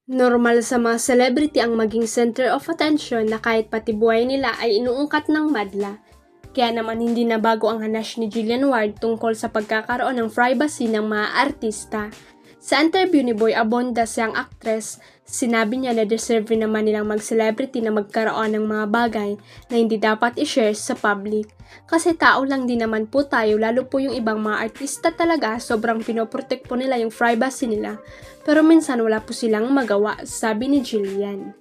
Normal sa mga celebrity ang maging center of attention na kahit pati buhay nila ay inuungkat ng madla. Kaya naman hindi na bago ang hanash ni Jillian Ward tungkol sa pagkakaroon ng privacy ng mga artista. Sa interview ni Boy Abonda, siyang actress, sinabi niya na deserve naman nilang mag-celebrity na magkaroon ng mga bagay na hindi dapat i-share sa public. Kasi tao lang din naman po tayo, lalo po yung ibang mga artista talaga, sobrang pinoprotect po nila yung privacy nila. Pero minsan wala po silang magawa, sabi ni Jillian.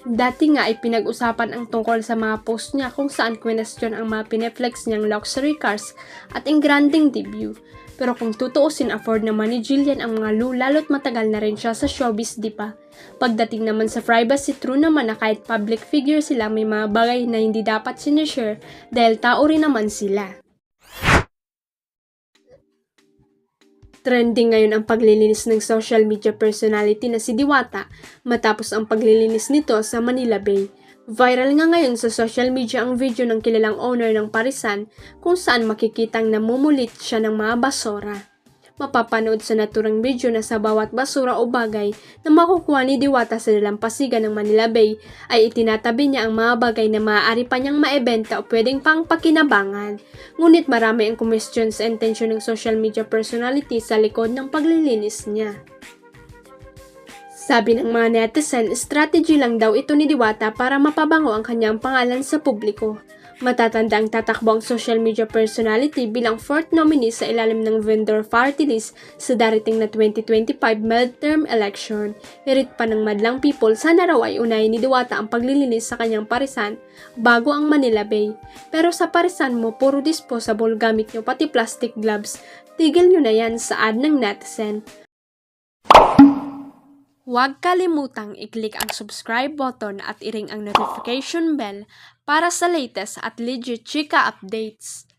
Dati nga ay pinag-usapan ang tungkol sa mga post niya kung saan question ang mga pineflex niyang luxury cars at engranding debut. Pero kung tutuusin, afford naman ni Jillian ang mga lalo't matagal na rin siya sa showbiz, di ba? Pagdating naman sa privacy, true naman na kahit public figure sila, may mga bagay na hindi dapat sinishare dahil tao rin naman sila. Trending ngayon ang paglilinis ng social media personality na si Diwata matapos ang paglilinis nito sa Manila Bay. Viral nga ngayon sa social media ang video ng kilalang owner ng parisan kung saan makikitang namumulit siya ng mga basura. Mapapanood sa naturang video na sa bawat basura o bagay na makukuha ni Diwata sa dalampasigan ng Manila Bay ay itinatabi niya ang mga bagay na maaari pa niyang maibenta o pwedeng pang pakinabangan. Ngunit marami ang question sa intensyon ng social media personality sa likod ng paglilinis niya. Sabi ng mga netizen, strategy lang daw ito ni Diwata para mapabango ang kanyang pangalan sa publiko. Matatanda ang tatakbo ang social media personality bilang fourth nominee sa ilalim ng vendor party list sa darating na 2025 midterm election. Hirit pa ng madlang people, sana raw ay unahin ni Diwata ang paglilinis sa kanyang parisan bago ang Manila Bay. Pero sa parisan mo, puro disposable gamit nyo pati plastic gloves. Tigil nyo na yan, saad ng netizen. Huwag kalimutang i-click ang subscribe button at i-ring ang notification bell para sa latest at legit chika updates.